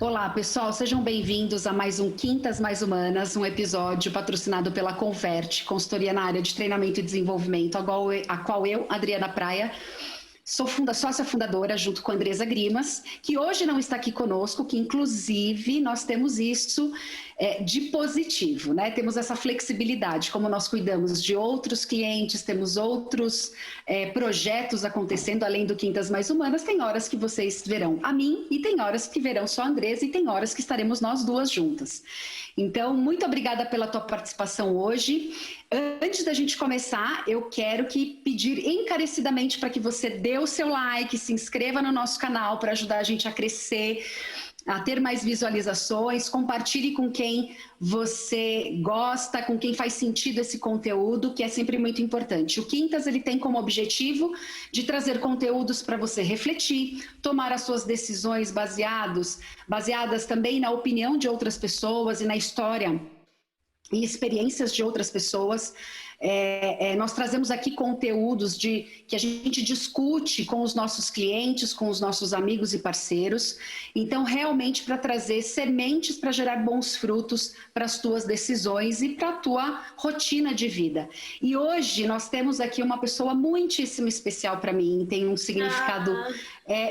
Olá, pessoal, sejam bem-vindos a mais um Quintas Mais Humanas, um episódio patrocinado pela Converte, consultoria na área de treinamento e desenvolvimento, a qual eu, Adriana Praia, sou sócia fundadora, junto com a Andresa Grimas, que hoje não está aqui conosco, que inclusive nós temos isso de positivo, né? Temos essa flexibilidade, como nós cuidamos de outros clientes, temos outros projetos acontecendo, além do Quintas Mais Humanas, tem horas que vocês verão a mim e tem horas que verão só a Andresa e tem horas que estaremos nós duas juntas. Então, muito obrigada pela tua participação hoje. Antes da gente começar, eu quero pedir encarecidamente para que você dê o seu like, se inscreva no nosso canal para ajudar a gente a crescer, a ter mais visualizações, compartilhe com quem você gosta, com quem faz sentido esse conteúdo, que é sempre muito importante. O Quintas, ele tem como objetivo de trazer conteúdos para você refletir, tomar as suas decisões baseadas também na opinião de outras pessoas e na história e experiências de outras pessoas. Nós trazemos aqui conteúdos que a gente discute com os nossos clientes, com os nossos amigos e parceiros. Então, realmente, para trazer sementes para gerar bons frutos para as tuas decisões e para a tua rotina de vida. E hoje nós temos aqui uma pessoa muitíssimo especial para mim, tem um significado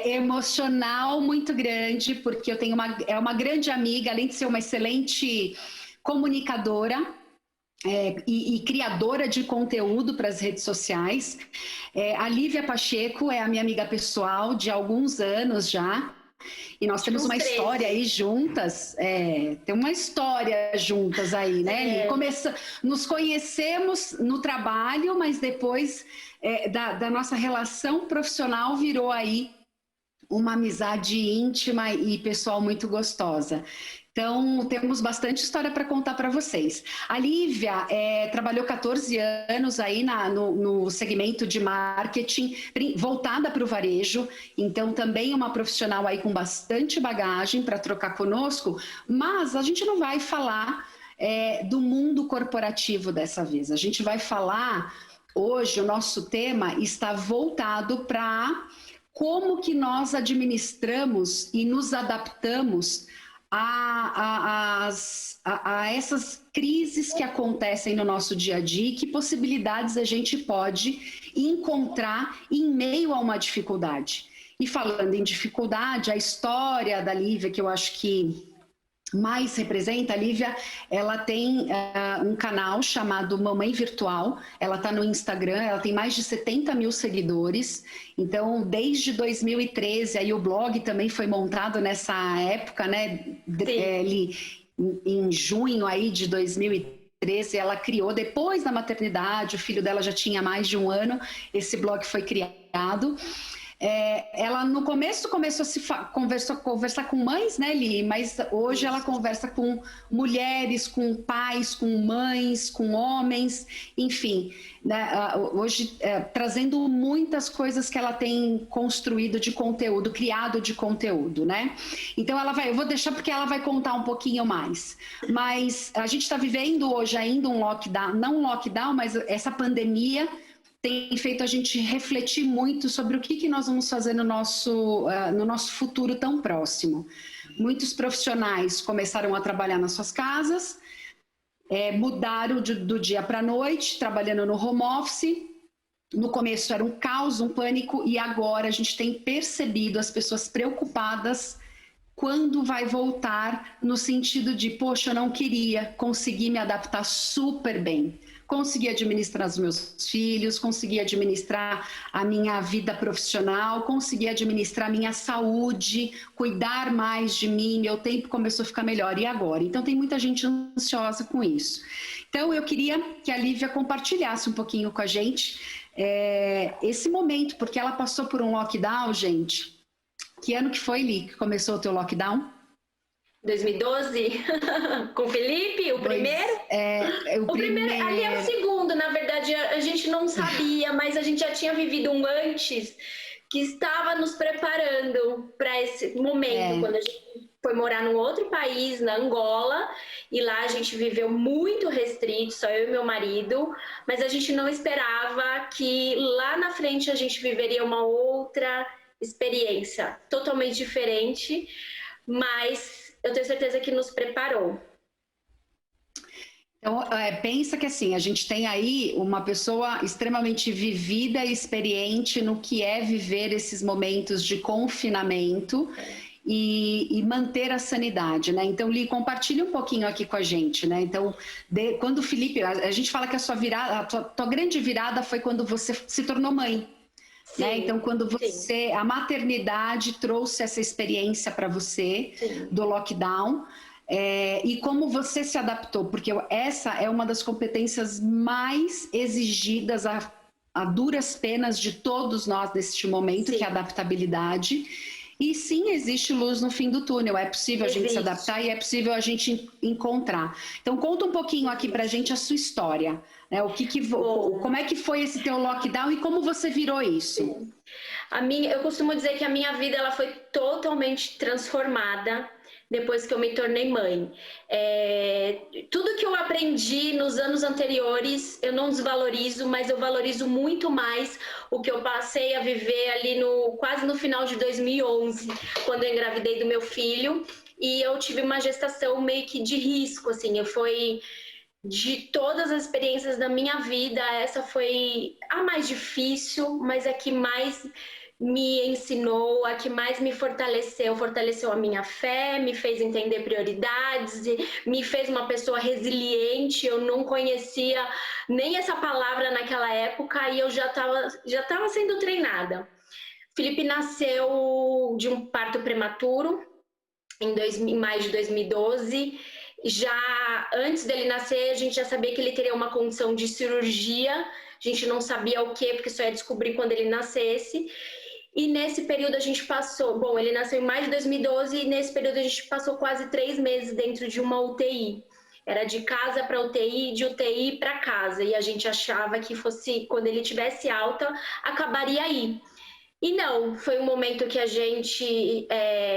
emocional muito grande, porque eu tenho uma grande amiga, além de ser uma excelente comunicadora e criadora de conteúdo para as redes sociais. A Lívia Pacheco é a minha amiga pessoal de alguns anos já, e nós temos uma história aí juntas, tem uma história juntas aí, né? Nos conhecemos no trabalho, mas depois da nossa relação profissional virou aí uma amizade íntima e pessoal muito gostosa. Então, temos bastante história para contar para vocês. A Lívia trabalhou 14 anos aí no segmento de marketing, voltada para o varejo, então também uma profissional aí com bastante bagagem para trocar conosco, mas a gente não vai falar do mundo corporativo dessa vez. A gente vai falar, hoje o nosso tema está voltado para como que nós administramos e nos adaptamos a essas crises que acontecem no nosso dia a dia e que possibilidades a gente pode encontrar em meio a uma dificuldade. E falando em dificuldade, a história da Lívia, que eu acho que mais representa, a Lívia, ela tem um canal chamado Mamãe Virtual, ela está no Instagram, ela tem mais de 70 mil seguidores, então desde 2013, aí o blog também foi montado nessa época, né, em junho aí de 2013, ela criou, depois da maternidade, o filho dela já tinha mais de um ano, esse blog foi criado. Ela no começo começou a conversar com mães, né, Li? Mas hoje ela conversa com mulheres, com pais, com mães, com homens, enfim, né, hoje trazendo muitas coisas que ela tem construído de conteúdo, criado de conteúdo, né? Então eu vou deixar porque ela vai contar um pouquinho mais. Mas a gente está vivendo hoje ainda um lockdown, não um lockdown, mas essa pandemia tem feito a gente refletir muito sobre o que nós vamos fazer no nosso futuro tão próximo. Muitos profissionais começaram a trabalhar nas suas casas, mudaram do dia para a noite, trabalhando no home office. No começo era um caos, um pânico, e agora a gente tem percebido as pessoas preocupadas quando vai voltar, no sentido de, poxa, eu não queria conseguir me adaptar super bem. Consegui administrar os meus filhos, consegui administrar a minha vida profissional, consegui administrar a minha saúde, cuidar mais de mim, meu tempo começou a ficar melhor. E agora? Então tem muita gente ansiosa com isso. Então eu queria que a Lívia compartilhasse um pouquinho com a gente esse momento, porque ela passou por um lockdown, gente. Que ano que foi, Li, que começou o teu lockdown? 2012, com o Felipe, o primeiro? O primeiro, ali é o segundo, na verdade, a gente não sabia, mas a gente já tinha vivido um antes que estava nos preparando para esse momento, quando a gente foi morar num outro país, na Angola, e lá a gente viveu muito restrito, só eu e meu marido, mas a gente não esperava que lá na frente a gente viveria uma outra experiência totalmente diferente. mas eu tenho certeza que nos preparou. Então, pensa que assim, a gente tem aí uma pessoa extremamente vivida e experiente no que é viver esses momentos de confinamento e manter a sanidade, né? Então, Li, compartilha um pouquinho aqui com a gente, né? Então, quando o Felipe, a gente fala que a sua virada, a tua grande virada foi quando você se tornou mãe. Sim, né? Então, quando você, a maternidade trouxe essa experiência para você do lockdown, e como você se adaptou, porque essa é uma das competências mais exigidas a duras penas de todos nós neste momento, que é a adaptabilidade. E sim, existe luz no fim do túnel, é possível a gente se adaptar e é possível a gente encontrar. Então, conta um pouquinho aqui pra gente a sua história, né? Como é que foi esse teu lockdown e como você virou isso? Eu costumo dizer que a minha vida ela foi totalmente transformada depois que eu me tornei mãe. Tudo que eu aprendi nos anos anteriores, eu não desvalorizo, mas eu valorizo muito mais o que eu passei a viver ali quase no final de 2011, quando eu engravidei do meu filho, e eu tive uma gestação meio que de risco, assim, de todas as experiências da minha vida, essa foi a mais difícil, mas a que mais me ensinou, a que mais me fortaleceu a minha fé, me fez entender prioridades, me fez uma pessoa resiliente. Eu não conhecia nem essa palavra naquela época e eu já estava sendo treinada. Felipe nasceu de um parto prematuro em maio de 2012. Já antes dele nascer, a gente já sabia que ele teria uma condição de cirurgia. A gente não sabia o que, porque só ia descobrir quando ele nascesse. E nesse período a gente passou... Bom, ele nasceu em maio de 2012 e nesse período a gente passou quase 3 meses dentro de uma UTI. Era de casa para UTI, de UTI para casa. E a gente achava que fosse, quando ele tivesse alta, acabaria aí. E não, foi um momento que a gente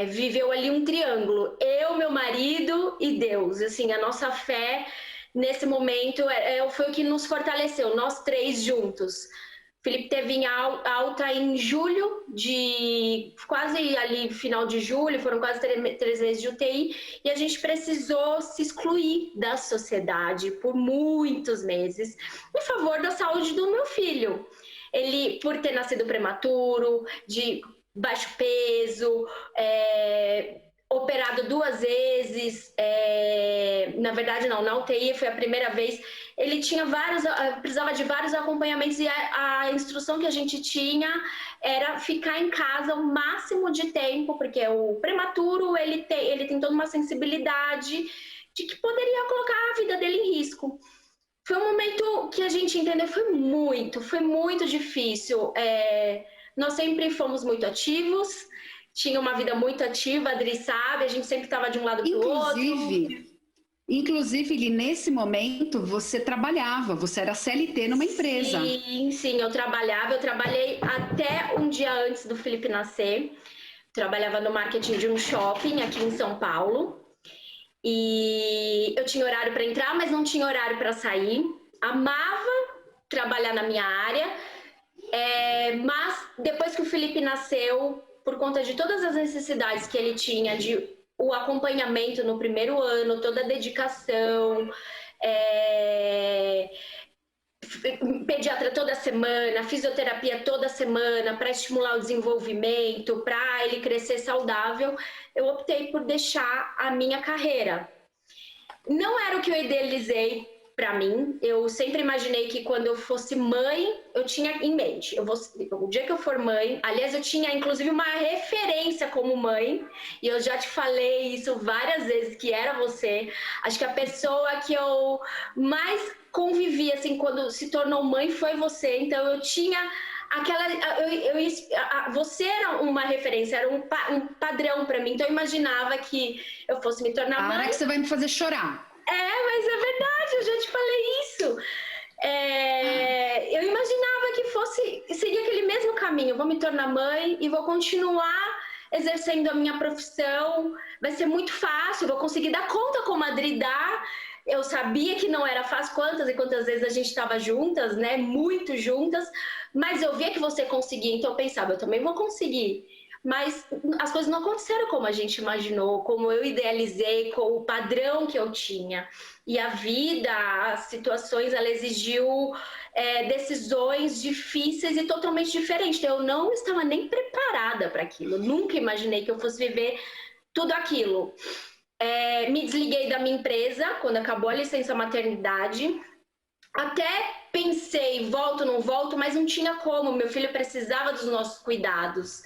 viveu ali um triângulo. Eu, meu marido e Deus. Assim, a nossa fé nesse momento foi o que nos fortaleceu, nós três juntos. Felipe teve em alta em julho, quase ali final de julho, foram quase 3 meses de UTI, e a gente precisou se excluir da sociedade por muitos meses, em favor da saúde do meu filho. Ele, por ter nascido prematuro, de baixo peso, operado 2 vezes, na verdade não, na UTI foi a primeira vez, ele precisava de vários acompanhamentos e a instrução que a gente tinha era ficar em casa o máximo de tempo, porque o prematuro ele tem toda uma sensibilidade de que poderia colocar a vida dele em risco. Foi um momento que a gente entendeu, foi muito difícil. Nós sempre fomos muito ativos, tinha uma vida muito ativa, a Adri sabe, a gente sempre estava de um lado para o outro. Inclusive, nesse momento, você trabalhava, você era CLT numa empresa. Sim, eu trabalhei até um dia antes do Felipe nascer, trabalhava no marketing de um shopping aqui em São Paulo, e eu tinha horário para entrar, mas não tinha horário para sair, amava trabalhar na minha área, mas depois que o Felipe nasceu, por conta de todas as necessidades que ele tinha, o acompanhamento no primeiro ano, toda a dedicação, pediatra toda semana, fisioterapia toda semana para estimular o desenvolvimento, para ele crescer saudável, eu optei por deixar a minha carreira. Não era o que eu idealizei para mim. Eu sempre imaginei que quando eu fosse mãe, eu tinha em mente, o dia que eu for mãe, aliás, eu tinha inclusive uma referência como mãe, e eu já te falei isso várias vezes, que era você. Acho que a pessoa que eu mais convivi, assim, quando se tornou mãe foi você. Então eu tinha você era uma referência, era um padrão para mim, então eu imaginava que eu fosse me tornar mãe. Para que você vai me fazer chorar. Mas é verdade, eu já te falei isso. Eu imaginava que seria aquele mesmo caminho. Eu vou me tornar mãe e vou continuar exercendo a minha profissão. Vai ser muito fácil, vou conseguir dar conta como a Adri dá. Eu sabia que não era fácil, quantas e quantas vezes a gente estava juntas, né? Muito juntas. Mas eu via que você conseguia, então eu pensava, eu também vou conseguir. mas as coisas não aconteceram como a gente imaginou, como eu idealizei, com o padrão que eu tinha. E a vida, as situações, ela exigiu decisões difíceis e totalmente diferentes. Eu não estava nem preparada para aquilo, nunca imaginei que eu fosse viver tudo aquilo. Me desliguei da minha empresa quando acabou a licença maternidade. Até pensei, volto, não volto, mas não tinha como. Meu filho precisava dos nossos cuidados.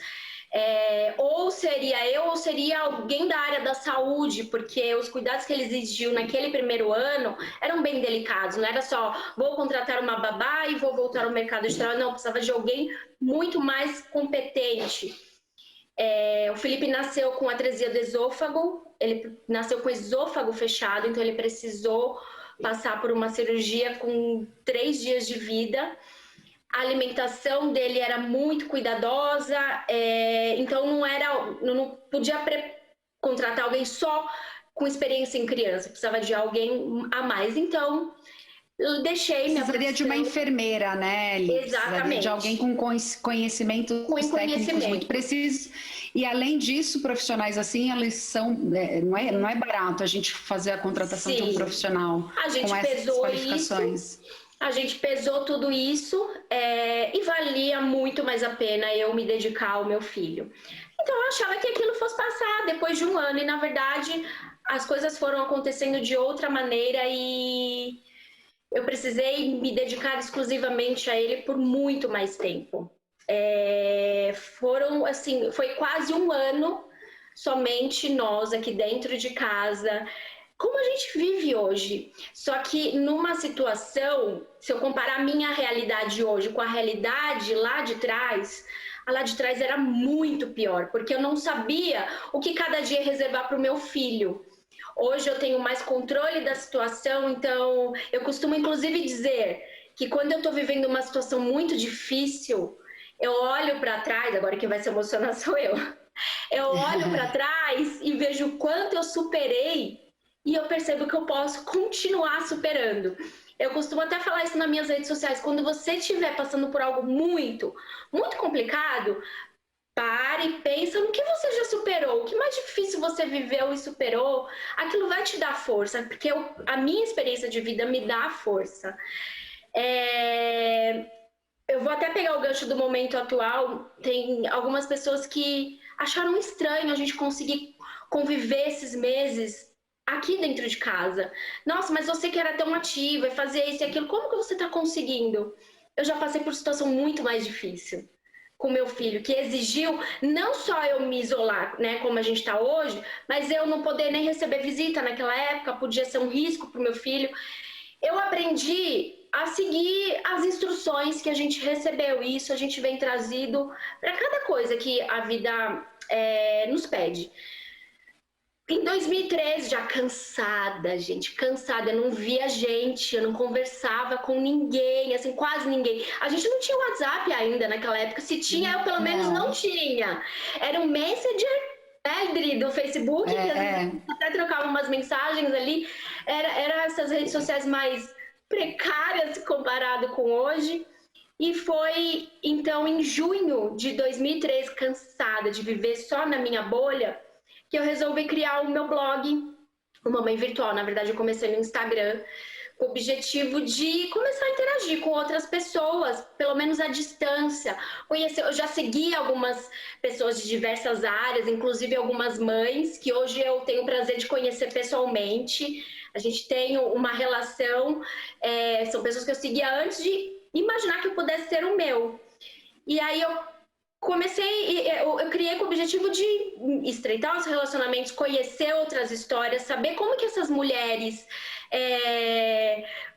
Ou seria eu ou seria alguém da área da saúde, porque os cuidados que ele exigiu naquele primeiro ano eram bem delicados. Não era só vou contratar uma babá e vou voltar ao mercado de trabalho. Não, precisava de alguém muito mais competente. O Felipe nasceu com atresia do esôfago, ele nasceu com o esôfago fechado, então ele precisou passar por uma cirurgia com 3 dias de vida. A alimentação dele era muito cuidadosa, então não podia contratar alguém só com experiência em criança, precisava de alguém a mais. Então, eu deixei minha Precisaria de uma enfermeira, né, Eli? Exatamente. De alguém com conhecimentos técnicos muito precisos. E, além disso, profissionais assim, eles são... não é barato a gente fazer a contratação de um profissional com essas qualificações. A gente pesou tudo isso e valia muito mais a pena eu me dedicar ao meu filho. Então, eu achava que aquilo fosse passar depois de um ano. E, na verdade, as coisas foram acontecendo de outra maneira e... eu precisei me dedicar exclusivamente a ele por muito mais tempo. Foi quase um ano somente nós aqui dentro de casa, como a gente vive hoje. Só que numa situação, se eu comparar a minha realidade hoje com a realidade lá de trás, a lá de trás era muito pior, porque eu não sabia o que cada dia reservar para o meu filho. Hoje eu tenho mais controle da situação, então eu costumo inclusive dizer que quando eu estou vivendo uma situação muito difícil, eu olho para trás, agora quem vai se emocionar sou eu. Eu olho para trás e vejo o quanto eu superei e eu percebo que eu posso continuar superando. Eu costumo até falar isso nas minhas redes sociais, quando você estiver passando por algo muito, muito complicado, pare e pensa no que você já superou, o que mais difícil você viveu e superou, aquilo vai te dar força, porque a minha experiência de vida me dá força. Eu vou até pegar o gancho do momento atual, tem algumas pessoas que acharam estranho a gente conseguir conviver esses meses aqui dentro de casa. Nossa, mas você que era tão ativa e fazia isso e aquilo, como que você está conseguindo? Eu já passei por situação muito mais difícil com meu filho, que exigiu não só eu me isolar, né, como a gente está hoje, mas eu não poder nem receber visita naquela época, podia ser um risco para o meu filho. Eu aprendi a seguir as instruções que a gente recebeu, e isso a gente vem trazido para cada coisa que a vida nos pede. Em 2013, já cansada, gente, cansada, eu não via gente, eu não conversava com ninguém, assim, quase ninguém. A gente não tinha WhatsApp ainda naquela época, se tinha, eu pelo menos não tinha. Era um Messenger, do Facebook, que às vezes até trocava umas mensagens ali. Era essas redes sociais mais precárias comparado com hoje. E foi, então, em junho de 2013, cansada de viver só na minha bolha, que eu resolvi criar o meu blog, o Mamãe Virtual. Na verdade, eu comecei no Instagram com o objetivo de começar a interagir com outras pessoas, pelo menos à distância. Eu já segui algumas pessoas de diversas áreas, inclusive algumas mães, que hoje eu tenho o prazer de conhecer pessoalmente. A gente tem uma relação, são pessoas que eu seguia antes de imaginar que eu pudesse ter o meu. E aí eu criei com o objetivo de estreitar os relacionamentos, conhecer outras histórias, saber como que essas mulheres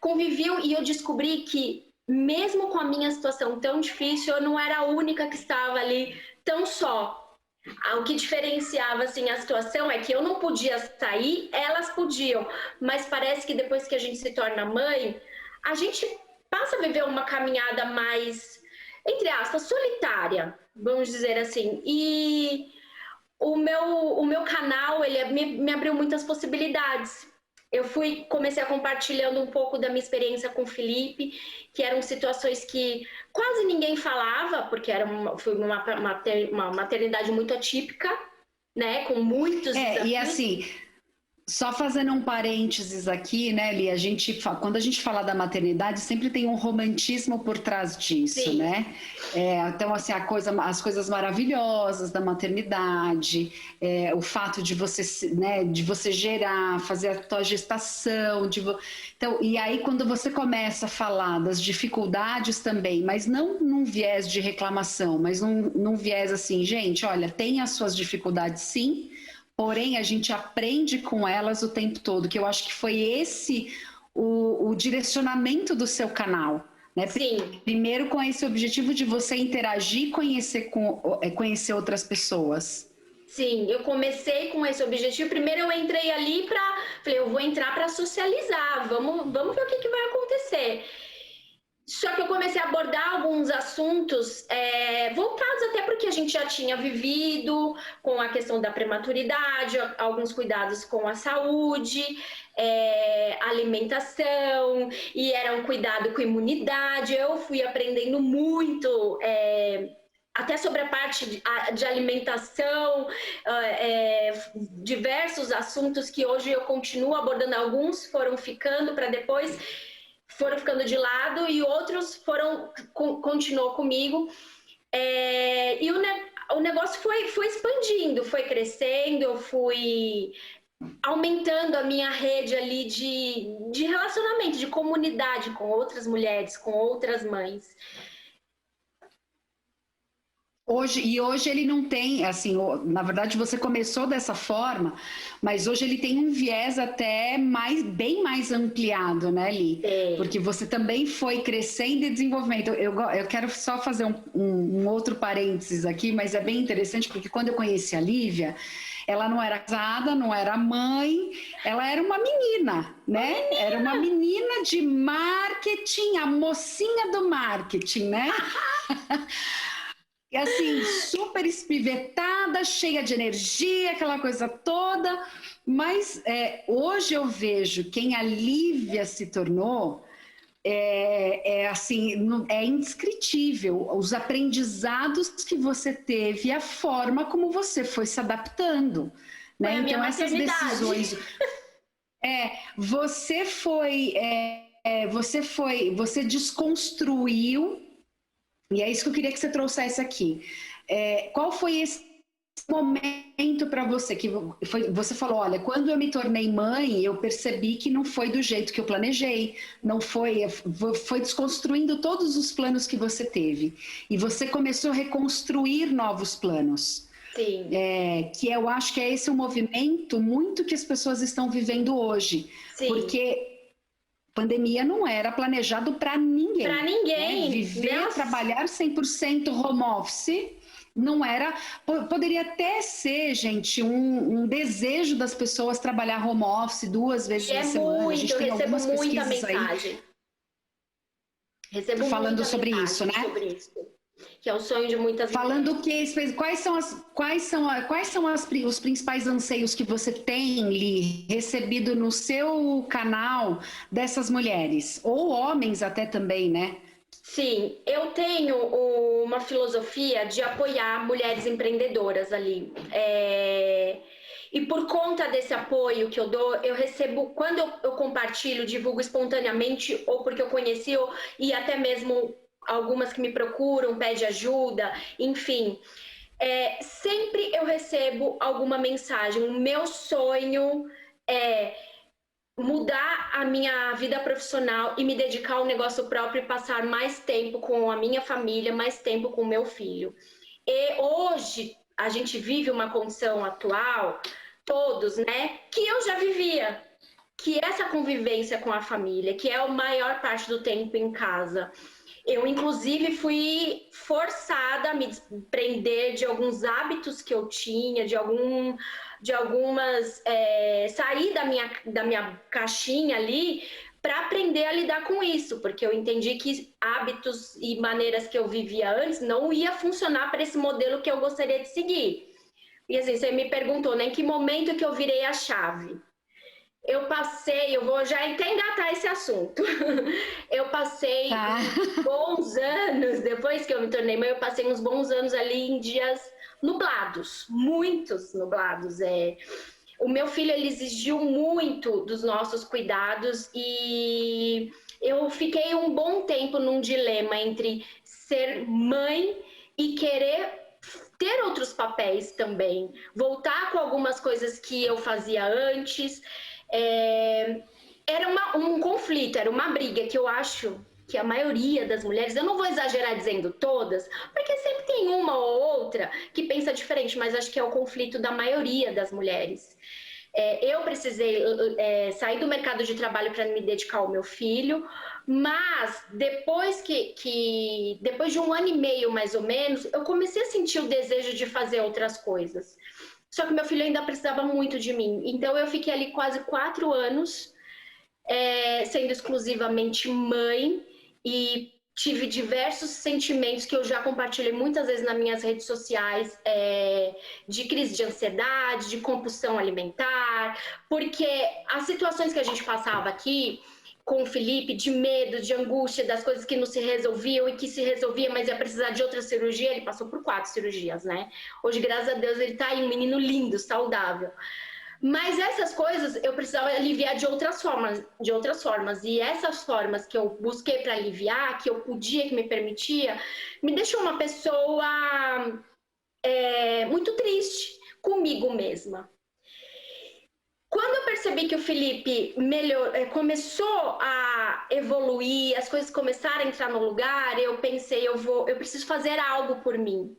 conviviam, e eu descobri que mesmo com a minha situação tão difícil, eu não era a única que estava ali tão só. O que diferenciava assim, a situação é que eu não podia sair, elas podiam, mas parece que depois que a gente se torna mãe, a gente passa a viver uma caminhada mais, entre aspas, solitária, vamos dizer assim. E o meu canal, ele me abriu muitas possibilidades. comecei a compartilhando um pouco da minha experiência com o Felipe, que eram situações que quase ninguém falava, porque foi uma maternidade muito atípica, né, com muitos desafios. E assim, só fazendo um parênteses aqui, né, Li, quando a gente fala da maternidade, sempre tem um romantismo por trás disso, Sim. Né? Então, assim, as coisas maravilhosas da maternidade, o fato de você, né, de você gerar, fazer a tua gestação, então, e aí quando você começa a falar das dificuldades também, mas não num viés de reclamação, mas num viés assim, gente, olha, tem as suas dificuldades sim, porém, a gente aprende com elas o tempo todo, que eu acho que foi esse o direcionamento do seu canal. Né? Sim. Primeiro com esse objetivo de você interagir e conhecer outras pessoas. Sim, eu comecei com esse objetivo. Primeiro eu entrei ali falei, eu vou entrar para socializar, vamos ver o que vai acontecer. Só que eu comecei a abordar alguns assuntos voltados até porque a gente já tinha vivido com a questão da prematuridade, alguns cuidados com a saúde, alimentação, e era um cuidado com imunidade. Eu fui aprendendo muito até sobre a parte de alimentação, diversos assuntos que hoje eu continuo abordando. Alguns foram ficando para depois, foram ficando de lado, e outros continuou comigo. E o negócio foi expandindo, foi crescendo, eu fui aumentando a minha rede ali de relacionamento, de comunidade com outras mulheres, com outras mães. Hoje ele não tem, assim, na verdade você começou dessa forma, mas hoje ele tem um viés até bem mais ampliado, né, Li? Porque você também foi crescendo e desenvolvendo. Eu quero só fazer um outro parênteses aqui, mas é bem interessante, porque quando eu conheci a Lívia, ela não era casada, não era mãe, ela era uma menina, né? Era uma menina de marketing, a mocinha do marketing, né? E assim, super espivetada, cheia de energia, aquela coisa toda. Mas hoje eu vejo quem a Lívia se tornou, assim, é indescritível. Os aprendizados que você teve, a forma como você foi se adaptando. Né? Então, essas decisões. Você desconstruiu. E é isso que eu queria que você trouxesse aqui. Qual foi esse momento para você? Você falou, olha, quando eu me tornei mãe, eu percebi que não foi do jeito que eu planejei, não foi desconstruindo todos os planos que você teve. E você começou a reconstruir novos planos. Sim. Que eu acho que é esse o movimento muito que as pessoas estão vivendo hoje. Sim. Porque pandemia não era planejado para ninguém. Para ninguém. Né? Viver, trabalhar 100% home office não era... Poderia até ser, gente, um desejo das pessoas trabalhar home office 2 vezes na semana. A gente tem algumas pesquisas aí. Recebo falando sobre isso, né? Sobre isso. Que é o sonho de muitas Falando mulheres. Quais são os principais anseios que você tem, Li, recebido no seu canal dessas mulheres? Ou homens até também, né? Sim, eu tenho uma filosofia de apoiar mulheres empreendedoras ali. E por conta desse apoio que eu dou, eu recebo, quando eu compartilho, divulgo espontaneamente, ou porque eu conheci, e até mesmo algumas que me procuram, pedem ajuda, enfim. Sempre eu recebo alguma mensagem. O meu sonho é mudar a minha vida profissional e me dedicar ao negócio próprio e passar mais tempo com a minha família, mais tempo com o meu filho. E hoje a gente vive uma condição atual, todos, né, que eu já vivia, que é essa convivência com a família, que é a maior parte do tempo em casa. Eu, inclusive, fui forçada a me desprender de alguns hábitos que eu tinha, de algumas... sair da minha caixinha ali para aprender a lidar com isso, porque eu entendi que hábitos e maneiras que eu vivia antes não ia funcionar para esse modelo que eu gostaria de seguir. E assim, você me perguntou, né, em que momento que eu virei a chave? eu vou já até engatar esse assunto. Eu passei uns bons anos, depois que eu me tornei mãe, eu passei uns bons anos ali em dias nublados, muitos nublados. O meu filho, ele exigiu muito dos nossos cuidados e eu fiquei um bom tempo num dilema entre ser mãe e querer ter outros papéis também, voltar com algumas coisas que eu fazia antes. Era um conflito, era uma briga que eu acho que a maioria das mulheres, eu não vou exagerar dizendo todas, porque sempre tem uma ou outra que pensa diferente, mas acho que é o conflito da maioria das mulheres. Eu precisei sair do mercado de trabalho para me dedicar ao meu filho, mas depois depois de 1 ano e meio, mais ou menos, eu comecei a sentir o desejo de fazer outras coisas. Só que meu filho ainda precisava muito de mim. Então eu fiquei ali quase 4 anos, sendo exclusivamente mãe, e tive diversos sentimentos que eu já compartilhei muitas vezes nas minhas redes sociais, de crise de ansiedade, de compulsão alimentar, porque as situações que a gente passava aqui com o Felipe, de medo, de angústia, das coisas que não se resolviam e que se resolvia, mas ia precisar de outra cirurgia, ele passou por 4 cirurgias, né? Hoje, graças a Deus, ele tá aí, um menino lindo, saudável. Mas essas coisas eu precisava aliviar de outras formas. E essas formas que eu busquei para aliviar, que eu podia, que me permitia, me deixou uma pessoa muito triste comigo mesma. Quando eu percebi que o Felipe começou a evoluir, as coisas começaram a entrar no lugar, eu pensei, eu preciso fazer algo por mim.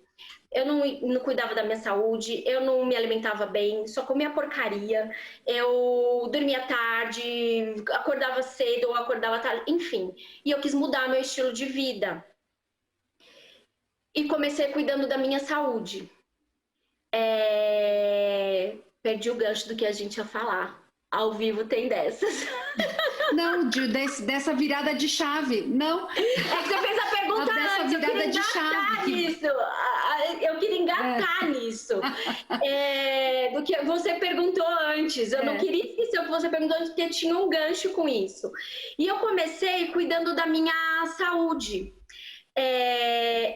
Eu não cuidava da minha saúde, eu não me alimentava bem, só comia porcaria, eu dormia tarde, acordava cedo ou acordava tarde, enfim. E eu quis mudar meu estilo de vida. E comecei cuidando da minha saúde. Perdi o gancho do que a gente ia falar. Ao vivo tem dessas. Não, dessa virada de chave. Não. É que você fez a pergunta dessa antes. Virada de chave. Eu queria engatar nisso. Do que você perguntou antes. Eu não queria esquecer o que você perguntou antes, porque tinha um gancho com isso. E eu comecei cuidando da minha saúde.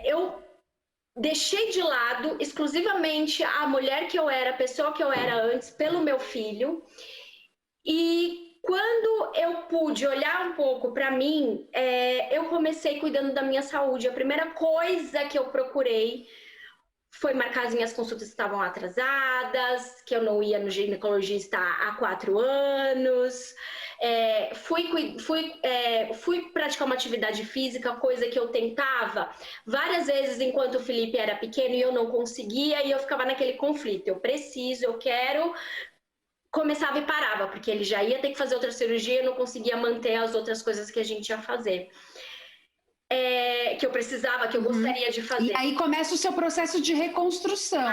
Eu deixei de lado exclusivamente a mulher que eu era, a pessoa que eu era antes, pelo meu filho. E quando eu pude olhar um pouco para mim, eu comecei cuidando da minha saúde. A primeira coisa que eu procurei foi marcar as minhas consultas que estavam atrasadas, que eu não ia no ginecologista há 4 anos. Fui praticar uma atividade física, coisa que eu tentava várias vezes enquanto o Felipe era pequeno e eu não conseguia, e eu ficava naquele conflito. Eu preciso, eu quero... Começava e parava, porque ele já ia ter que fazer outra cirurgia e eu não conseguia manter as outras coisas que a gente ia fazer. Que eu precisava, que eu gostaria de fazer. E aí começa o seu processo de reconstrução.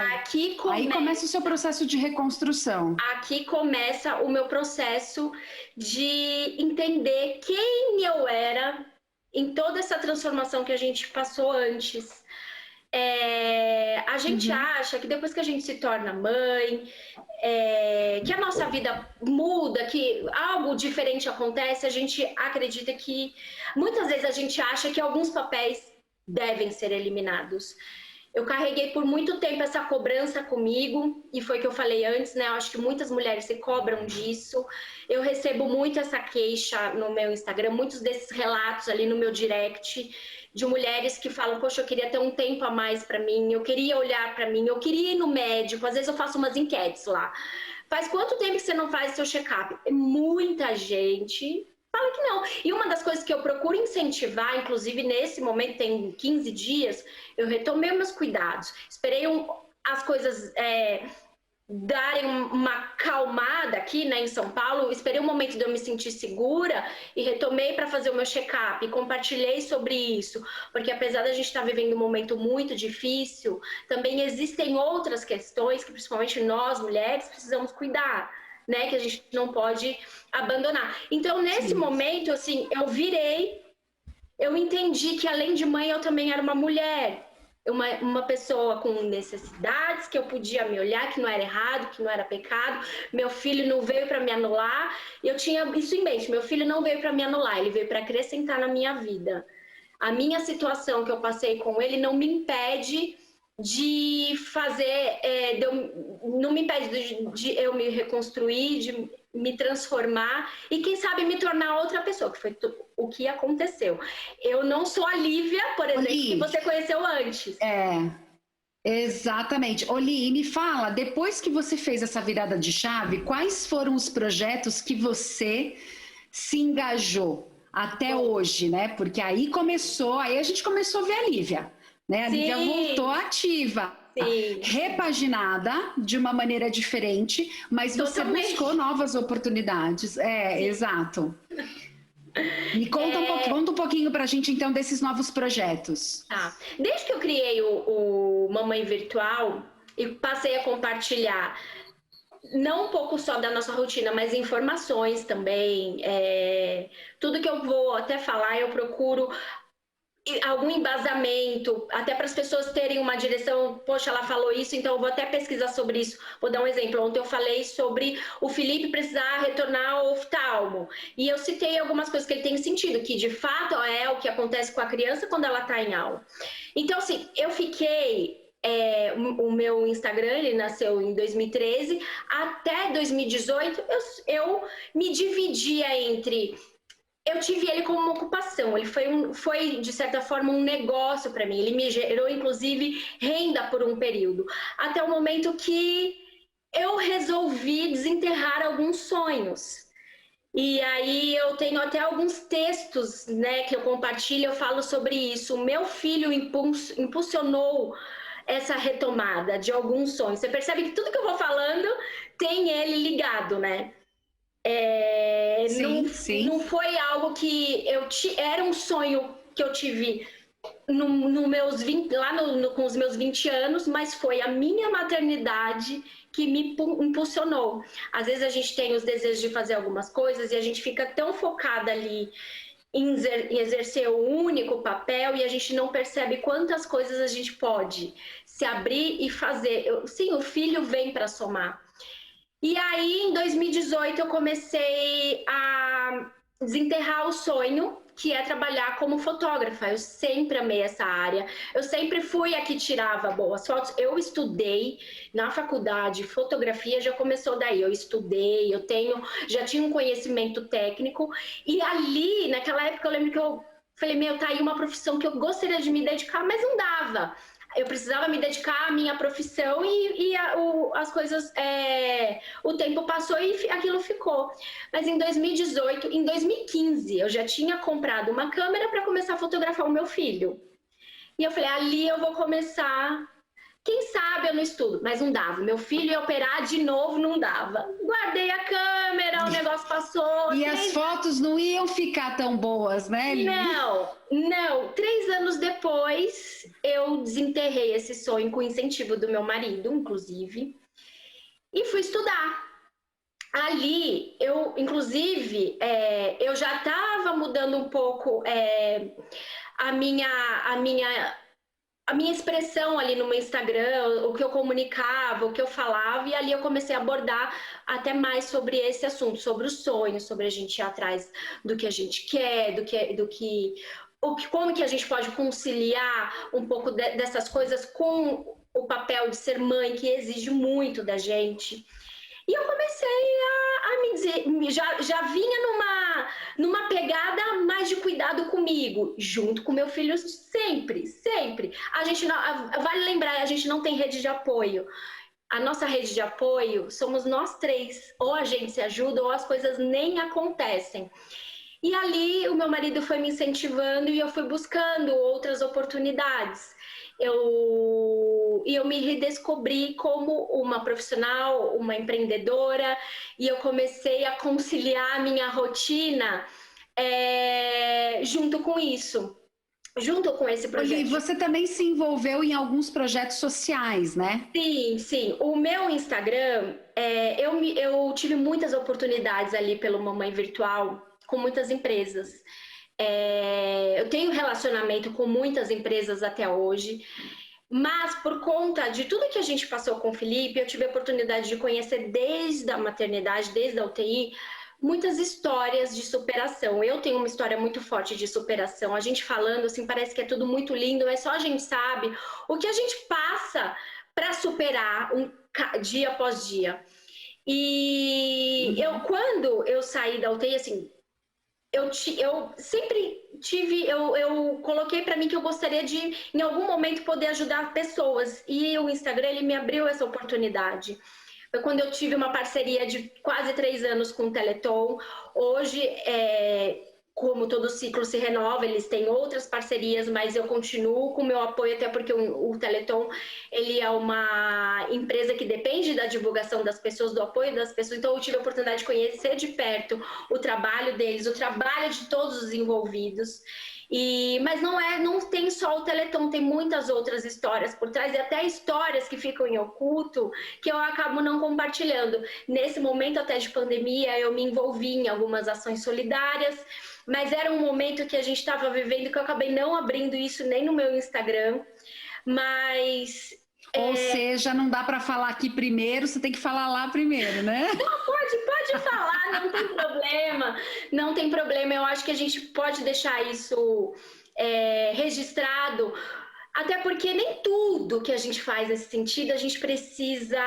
Aí começa o seu processo de reconstrução. Aqui começa o meu processo de entender quem eu era em toda essa transformação que a gente passou antes. A gente acha que depois que a gente se torna mãe, que a nossa vida muda, que algo diferente acontece, a gente acredita que... Muitas vezes a gente acha que alguns papéis devem ser eliminados. Eu carreguei por muito tempo essa cobrança comigo, e foi o que eu falei antes, né? Eu acho que muitas mulheres se cobram disso. Eu recebo muito essa queixa no meu Instagram, muitos desses relatos ali no meu direct, de mulheres que falam, poxa, eu queria ter um tempo a mais para mim, eu queria olhar para mim, eu queria ir no médico. Às vezes eu faço umas enquetes lá. Faz quanto tempo que você não faz seu check-up? Muita gente fala que não. E uma das coisas que eu procuro incentivar, inclusive nesse momento, tem 15 dias, eu retomei meus cuidados. Esperei as coisas darem uma calmada aqui, né, em São Paulo. Esperei um momento de eu me sentir segura e retomei para fazer o meu check-up. Compartilhei sobre isso, porque apesar da gente estar vivendo um momento muito difícil, também existem outras questões que principalmente nós, mulheres, precisamos cuidar, né, que a gente não pode abandonar. Então, nesse momento, assim, eu entendi que além de mãe, eu também era uma mulher. uma pessoa com necessidades, que eu podia me olhar, que não era errado, que não era pecado. Meu filho não veio para me anular. Eu tinha isso em mente. Meu filho não veio para me anular, ele veio para acrescentar na minha vida. A minha situação que eu passei com ele não me impede de fazer, não me impede de eu me reconstruir, de me transformar e quem sabe me tornar outra pessoa, que foi o que aconteceu. Eu não sou a Lívia, por exemplo, que você conheceu antes. Exatamente. Oli, me fala, depois que você fez essa virada de chave, quais foram os projetos que você se engajou até hoje, né? Porque aí a gente começou a ver a Lívia, né? A Lívia voltou ativa, repaginada de uma maneira diferente, mas você buscou novas oportunidades. Exato. Me conta um pouquinho pra gente, então, desses novos projetos. Tá. Desde que eu criei o Mamãe Virtual e passei a compartilhar não um pouco só da nossa rotina, mas informações também. Tudo que eu vou até falar, eu procuro algum embasamento, até para as pessoas terem uma direção. Poxa, ela falou isso, então eu vou até pesquisar sobre isso. Vou dar um exemplo. Ontem eu falei sobre o Felipe precisar retornar ao oftalmo. E eu citei algumas coisas que ele tem sentido, que de fato é o que acontece com a criança quando ela está em aula. Então, assim, eu fiquei... o meu Instagram, ele nasceu em 2013, até 2018 eu me dividia entre... Eu tive ele como uma ocupação, ele foi de certa forma um negócio para mim, ele me gerou inclusive renda por um período, até o momento que eu resolvi desenterrar alguns sonhos. E aí eu tenho até alguns textos, né, que eu compartilho, eu falo sobre isso. O meu filho impulsionou essa retomada de alguns sonhos. Você percebe que tudo que eu vou falando tem ele ligado, né? Sim. Não foi algo que era um sonho que eu tive no meus 20, lá com os meus 20 anos, mas foi a minha maternidade que me impulsionou. Às vezes a gente tem os desejos de fazer algumas coisas e a gente fica tão focada ali em exercer o único papel e a gente não percebe quantas coisas a gente pode se abrir e fazer. Sim, o filho vem para somar. E aí, em 2018, eu comecei a desenterrar o sonho, que é trabalhar como fotógrafa. Eu sempre amei essa área. Eu sempre fui a que tirava boas fotos. Eu estudei na faculdade, fotografia já começou daí. Eu estudei, já tinha um conhecimento técnico. E ali, naquela época, eu lembro que eu falei, tá aí uma profissão que eu gostaria de me dedicar, mas não dava. Eu precisava me dedicar à minha profissão e as coisas, o tempo passou e aquilo ficou. Mas em 2018, em 2015, eu já tinha comprado uma câmera para começar a fotografar o meu filho. E eu falei, ali eu vou começar. Quem sabe eu não estudo, mas não dava. Meu filho ia operar de novo, não dava. Guardei a câmera, o negócio passou. E as fotos não iam ficar tão boas, né? Não. 3 anos depois, eu desenterrei esse sonho com o incentivo do meu marido, inclusive, e fui estudar. Ali, inclusive, eu já estava mudando um pouco a minha expressão ali no meu Instagram, o que eu comunicava, o que eu falava, e ali eu comecei a abordar até mais sobre esse assunto, sobre os sonhos, sobre a gente ir atrás do que a gente quer, como que a gente pode conciliar um pouco dessas coisas com o papel de ser mãe, que exige muito da gente. E eu comecei a me dizer, já vinha numa pegada mais de cuidado comigo, junto com meu filho sempre. A gente não, vale lembrar, a gente não tem rede de apoio. A nossa rede de apoio somos nós 3. Ou a gente se ajuda ou as coisas nem acontecem. E ali o meu marido foi me incentivando e eu fui buscando outras oportunidades. Eu me redescobri como uma profissional, uma empreendedora, e eu comecei a conciliar a minha rotina junto com isso, junto com esse projeto. E você também se envolveu em alguns projetos sociais, né? Sim. O meu Instagram, eu tive muitas oportunidades ali pelo Mamãe Virtual, com muitas empresas. Eu tenho relacionamento com muitas empresas até hoje. Mas por conta de tudo que a gente passou com o Felipe, eu tive a oportunidade de conhecer desde a maternidade, desde a UTI, muitas histórias de superação. Eu tenho uma história muito forte de superação. A gente falando assim, parece que é tudo muito lindo, mas só a gente sabe o que a gente passa para superar dia após dia. E quando eu saí da UTI, assim, eu sempre tive, eu coloquei para mim que eu gostaria de, em algum momento, poder ajudar pessoas. E o Instagram, ele me abriu essa oportunidade. Foi quando eu tive uma parceria de quase 3 anos com o Teleton. Hoje, como todo ciclo se renova, eles têm outras parcerias, mas eu continuo com o meu apoio, até porque o Teleton, ele é uma empresa que depende da divulgação das pessoas, do apoio das pessoas, então eu tive a oportunidade de conhecer de perto o trabalho deles, o trabalho de todos os envolvidos. Mas não tem só o Teleton, tem muitas outras histórias por trás, e até histórias que ficam em oculto, que eu acabo não compartilhando. Nesse momento até de pandemia, eu me envolvi em algumas ações solidárias, mas era um momento que a gente estava vivendo que eu acabei não abrindo isso nem no meu Instagram, mas... Ou seja, não dá para falar aqui primeiro, você tem que falar lá primeiro, né? Não, pode falar, não tem problema, não tem problema. Eu acho que a gente pode deixar isso registrado, até porque nem tudo que a gente faz nesse sentido a gente precisa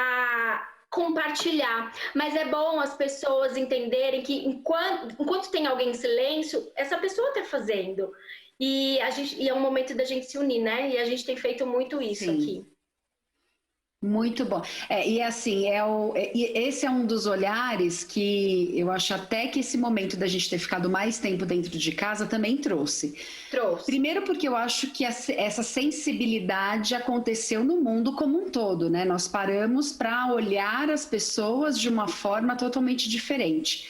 compartilhar, mas é bom as pessoas entenderem que enquanto tem alguém em silêncio, essa pessoa está fazendo. E é um momento da gente se unir, né? E a gente tem feito muito isso aqui. Muito bom. E assim, esse é um dos olhares que eu acho até que esse momento da gente ter ficado mais tempo dentro de casa também trouxe. Primeiro porque eu acho que essa sensibilidade aconteceu no mundo como um todo, né? Nós paramos para olhar as pessoas de uma forma totalmente diferente.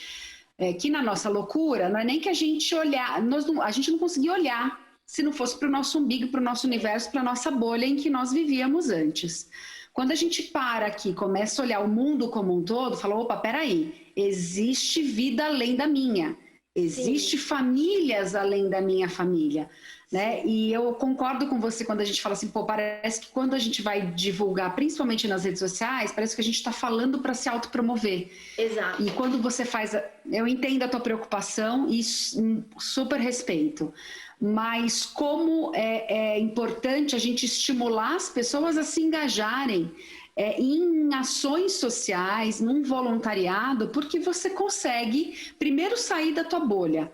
Que na nossa loucura, não é nem que a gente a gente não conseguia olhar se não fosse para o nosso umbigo, para o nosso universo, para a nossa bolha em que nós vivíamos antes. Quando a gente para aqui, começa a olhar o mundo como um todo, fala, opa, peraí, existe vida além da minha, existe famílias além da minha família, né? E eu concordo com você quando a gente fala assim, pô, parece que quando a gente vai divulgar, principalmente nas redes sociais, parece que a gente está falando para se autopromover. Exato. E quando você faz, eu entendo a tua preocupação e super respeito. Mas como é importante a gente estimular as pessoas a se engajarem em ações sociais, num voluntariado, porque você consegue primeiro sair da tua bolha,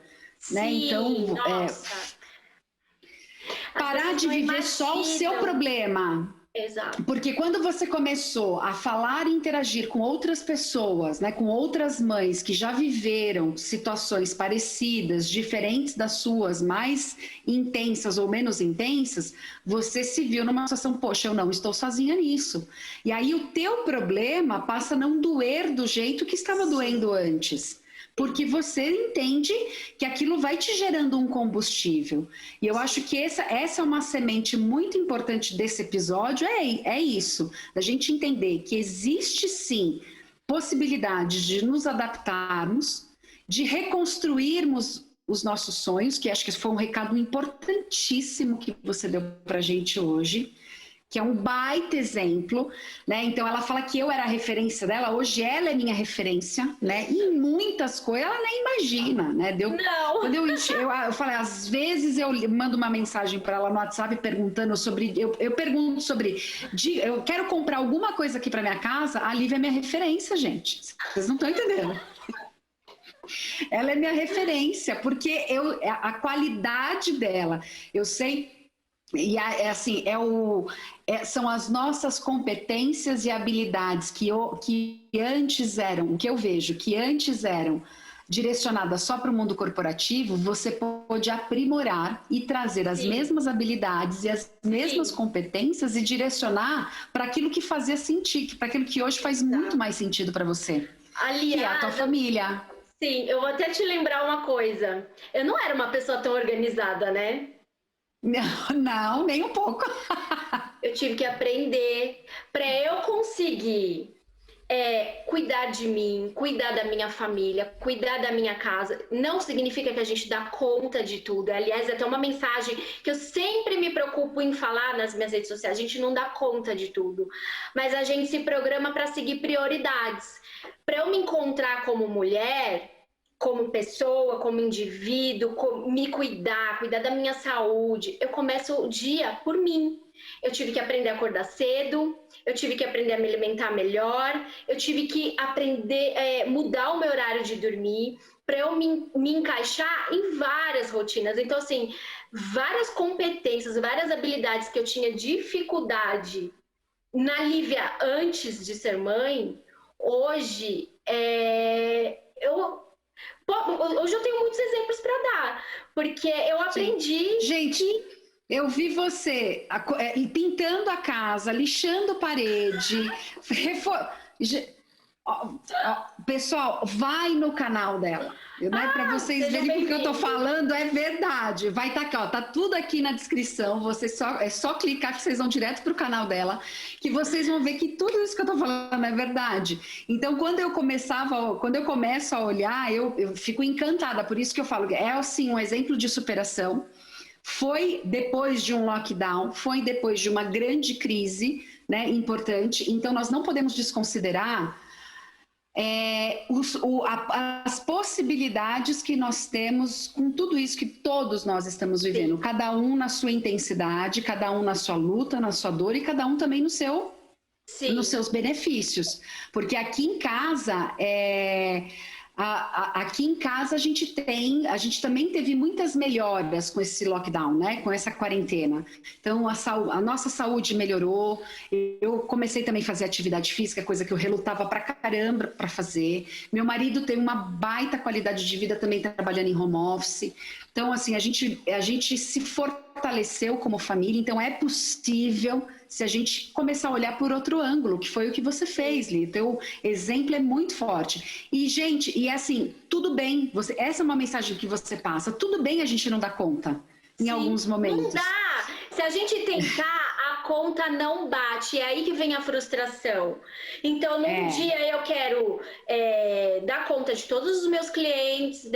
né? Então, parar de viver só o seu problema. Exato. Porque quando você começou a falar e interagir com outras pessoas, né, com outras mães que já viveram situações parecidas, diferentes das suas, mais intensas ou menos intensas, você se viu numa situação, poxa, eu não estou sozinha nisso. E aí o teu problema passa a não doer do jeito que estava doendo antes. Porque você entende que aquilo vai te gerando um combustível. E eu acho que essa é uma semente muito importante desse episódio, é isso, da gente entender que existe sim possibilidade de nos adaptarmos, de reconstruirmos os nossos sonhos, que acho que foi um recado importantíssimo que você deu para a gente hoje, que é um baita exemplo, né? Então ela fala que eu era a referência dela, hoje ela é minha referência, né? E em muitas coisas ela nem imagina, né? Não. Quando eu falei, às vezes eu mando uma mensagem para ela no WhatsApp perguntando sobre, eu pergunto sobre, eu quero comprar alguma coisa aqui para minha casa, a Lívia é minha referência, gente. Vocês não estão entendendo. Ela é minha referência, porque a qualidade dela, eu sei. E assim, são as nossas competências e habilidades que antes eram, o que eu vejo, que antes eram direcionadas só para o mundo corporativo, você pode aprimorar e trazer as mesmas habilidades e as mesmas competências e direcionar para aquilo que fazia sentido, para aquilo que hoje faz muito mais sentido para você. Aliás, que é a tua família. Sim, eu vou até te lembrar uma coisa. Eu não era uma pessoa tão organizada, né? Não, nem um pouco. Eu tive que aprender para eu conseguir cuidar de mim, cuidar da minha família, cuidar da minha casa. Não significa que a gente dá conta de tudo. Aliás, é até uma mensagem que eu sempre me preocupo em falar nas minhas redes sociais. A gente não dá conta de tudo, mas a gente se programa para seguir prioridades. Para eu me encontrar como mulher, como pessoa, como indivíduo, me cuidar da minha saúde, eu começo o dia por mim. Eu tive que aprender a acordar cedo, eu tive que aprender a me alimentar melhor, eu tive que aprender, mudar o meu horário de dormir, para eu me encaixar em várias rotinas. Então, assim, várias competências, várias habilidades que eu tinha dificuldade na Lívia antes de ser mãe, hoje hoje eu tenho muitos exemplos para dar, porque eu aprendi. Gente, eu vi você pintando a casa, lixando parede, pessoal, vai no canal dela, né? Para vocês verem o que eu tô falando, é verdade. Vai estar aqui, ó, tá tudo aqui na descrição. É só clicar que vocês vão direto pro canal dela, que vocês vão ver que tudo isso que eu tô falando é verdade. Então, quando eu começo a olhar, eu fico encantada. Por isso que eu falo, é assim um exemplo de superação. Foi depois de um lockdown, foi depois de uma grande crise, né, importante. Então, nós não podemos desconsiderar as possibilidades que nós temos com tudo isso que todos nós estamos vivendo. Sim. Cada um na sua intensidade, cada um na sua luta, na sua dor, e cada um também nos seus benefícios. Porque aqui em casa a gente também teve muitas melhoras com esse lockdown, né? Com essa quarentena. Então a nossa saúde melhorou. Eu comecei também a fazer atividade física, coisa que eu relutava pra caramba para fazer. Meu marido tem uma baita qualidade de vida também trabalhando em home office. Então, assim, a gente se fortaleceu como família. Então é possível, se a gente começar a olhar por outro ângulo, que foi o que você fez, Li. Teu exemplo é muito forte. E, gente, assim, tudo bem, essa é uma mensagem que você passa, tudo bem a gente não dar conta em alguns momentos. Não dá! Se a gente tentar, a conta não bate, é aí que vem a frustração. Então, num dia eu quero dar conta de todos os meus clientes,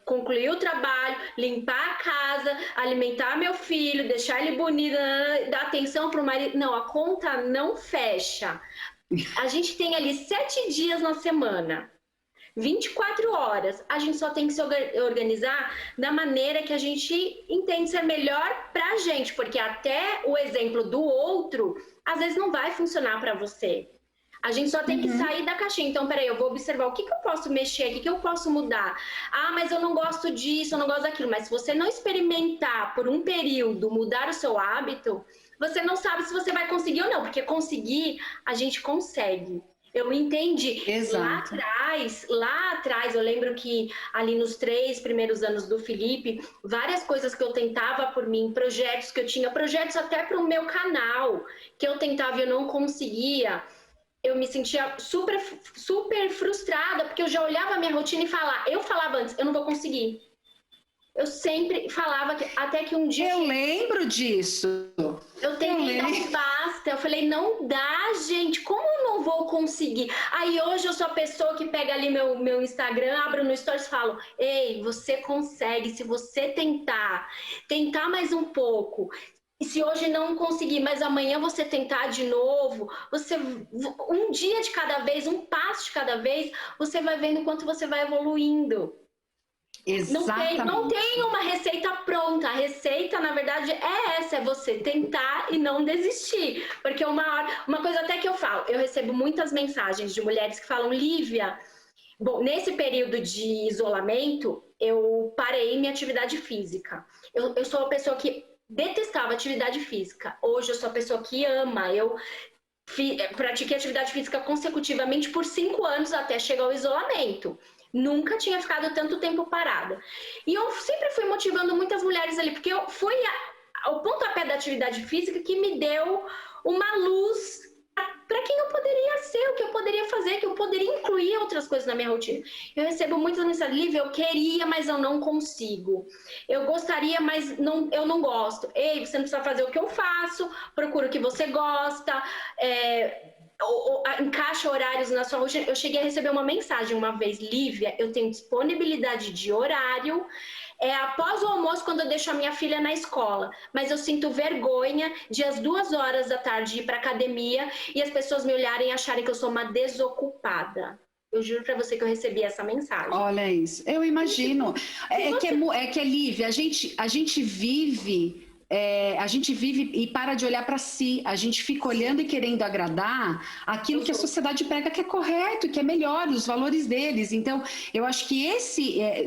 concluir o trabalho, limpar a casa, alimentar meu filho, deixar ele bonito, dar atenção para o marido. Não, a conta não fecha. A gente tem ali 7 dias na semana, 24 horas. A gente só tem que se organizar da maneira que a gente entende ser melhor para a gente, porque até o exemplo do outro, às vezes não vai funcionar para você. A gente só tem que sair da caixinha. Então, peraí, eu vou observar o que eu posso mexer, o que eu posso mudar. Ah, mas eu não gosto disso, eu não gosto daquilo. Mas se você não experimentar por um período mudar o seu hábito, você não sabe se você vai conseguir ou não. Porque conseguir, a gente consegue. Eu entendi. Exato. Lá atrás, eu lembro que ali nos 3 primeiros anos do Felipe, várias coisas que eu tentava por mim, projetos que eu tinha, projetos até para o meu canal, que eu tentava e eu não conseguia. Eu me sentia super, super frustrada, porque eu já olhava a minha rotina e eu falava antes, eu não vou conseguir. Eu sempre falava, até que um dia... Eu lembro disso. Eu tentei dar um basta, eu falei, não dá, gente, como eu não vou conseguir? Aí hoje eu sou a pessoa que pega ali meu Instagram, abro no Stories e falo, ei, você consegue, se você tentar mais um pouco... E se hoje não conseguir, mas amanhã você tentar de novo, um dia de cada vez, um passo de cada vez, você vai vendo o quanto você vai evoluindo. Exatamente. Não tem uma receita pronta. A receita, na verdade, é essa, é você tentar e não desistir. Porque uma coisa até que eu falo, eu recebo muitas mensagens de mulheres que falam, Lívia, bom, nesse período de isolamento, eu parei minha atividade física. Eu sou uma pessoa que detestava atividade física. Hoje eu sou a pessoa que ama. Eu pratiquei atividade física consecutivamente por 5 anos até chegar ao isolamento. Nunca tinha ficado tanto tempo parada. E eu sempre fui motivando muitas mulheres ali, porque eu fui ao pontapé da atividade física que me deu uma luz para quem eu poderia ser, o que eu poderia fazer, que eu poderia incluir outras coisas na minha rotina. Eu recebo muitas mensagens, Lívia, eu queria, mas eu não consigo. Eu gostaria, mas eu não gosto. Ei, você não precisa fazer o que eu faço, procura o que você gosta. encaixa horários na sua rotina. Eu cheguei a receber uma mensagem uma vez: Lívia, eu tenho disponibilidade de horário após o almoço, quando eu deixo a minha filha na escola, mas eu sinto vergonha de às 2 horas da tarde ir para academia e as pessoas me olharem e acharem que eu sou uma desocupada. Eu juro para você que eu recebi essa mensagem. Olha isso, eu imagino. Lívia, a gente vive e para de olhar para si. A gente fica olhando e querendo agradar aquilo que a sociedade prega que é correto, que é melhor, os valores deles. Então, eu acho que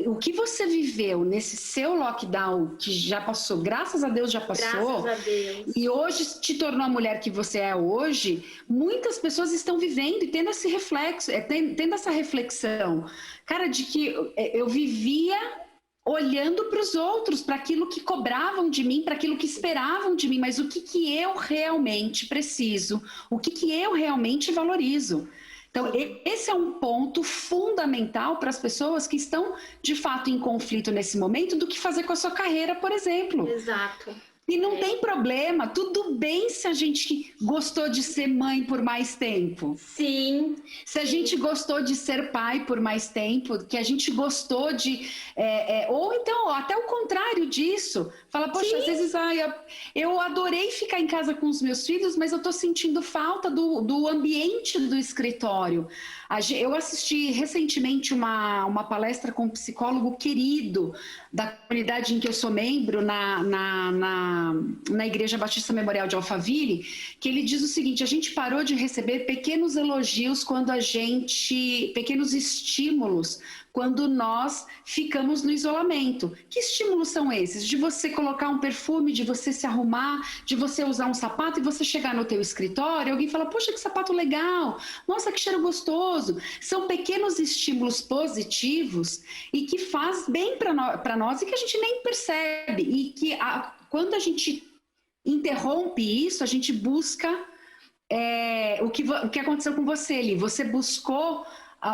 o que você viveu nesse seu lockdown, que já passou, graças a Deus já passou, graças a Deus. E hoje te tornou a mulher que você é hoje, muitas pessoas estão vivendo e tendo esse reflexo, tendo essa reflexão, cara, de que eu vivia olhando para os outros, para aquilo que cobravam de mim, para aquilo que esperavam de mim, mas o que eu realmente preciso, o que eu realmente valorizo. Então, esse é um ponto fundamental para as pessoas que estão, de fato, em conflito nesse momento, do que fazer com a sua carreira, por exemplo. Exato. E não tem problema, tudo bem se a gente gostou de ser mãe por mais tempo. Sim. Se a gente gostou de ser pai por mais tempo, que a gente gostou de... ou então, até o contrário disso. Fala, poxa, sim, às vezes eu adorei ficar em casa com os meus filhos, mas eu estou sentindo falta do ambiente do escritório. Eu assisti recentemente uma palestra com um psicólogo querido da comunidade em que eu sou membro, na Igreja Batista Memorial de Alphaville, que ele diz o seguinte: a gente parou de receber pequenos elogios pequenos estímulos quando nós ficamos no isolamento. Que estímulos são esses? De você colocar um perfume, de você se arrumar, de você usar um sapato e você chegar no teu escritório e alguém fala, poxa, que sapato legal, nossa, que cheiro gostoso. São pequenos estímulos positivos e que faz bem para nós e que a gente nem percebe. E que quando a gente interrompe isso, a gente busca o que aconteceu com você, Li. Você buscou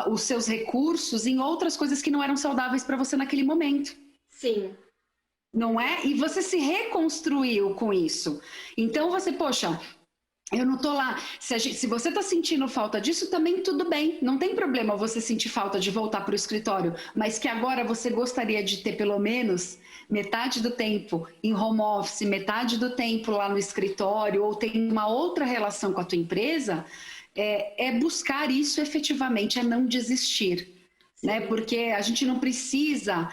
os seus recursos em outras coisas que não eram saudáveis para você naquele momento. Sim. Não é? E você se reconstruiu com isso. Então você, poxa, eu não tô lá. Se você está sentindo falta disso, também tudo bem. Não tem problema você sentir falta de voltar para o escritório, mas que agora você gostaria de ter pelo menos metade do tempo em home office, metade do tempo lá no escritório, ou tem uma outra relação com a tua empresa, é buscar isso efetivamente, é não desistir, né? Porque a gente não precisa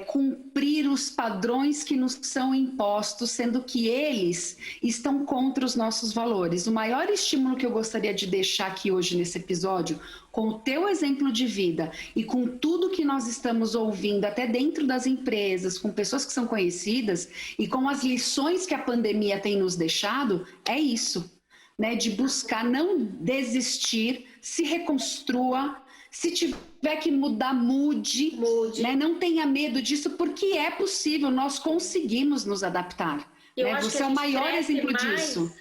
cumprir os padrões que nos são impostos, sendo que eles estão contra os nossos valores. O maior estímulo que eu gostaria de deixar aqui hoje nesse episódio, com o teu exemplo de vida e com tudo que nós estamos ouvindo, até dentro das empresas, com pessoas que são conhecidas e com as lições que a pandemia tem nos deixado, é isso. Né, de buscar não desistir, se reconstrua, se tiver que mudar, mude. Né, não tenha medo disso, porque é possível, nós conseguimos nos adaptar. Né? Você é o maior exemplo disso.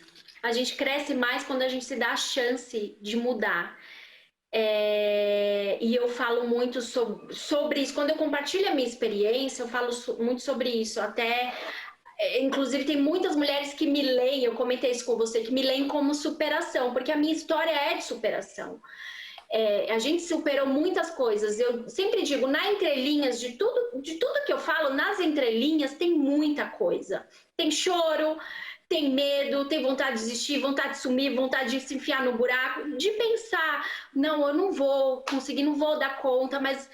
A gente cresce mais quando a gente se dá a chance de mudar. E eu falo muito sobre isso. Quando eu compartilho a minha experiência, eu falo muito sobre isso. Inclusive, tem muitas mulheres que me leem, eu comentei isso com você, que me leem como superação, porque a minha história é de superação. A gente superou muitas coisas. Eu sempre digo, nas entrelinhas de tudo que eu falo, nas entrelinhas tem muita coisa. Tem choro, tem medo, tem vontade de desistir, vontade de sumir, vontade de se enfiar no buraco, de pensar, não, eu não vou conseguir, não vou dar conta, mas...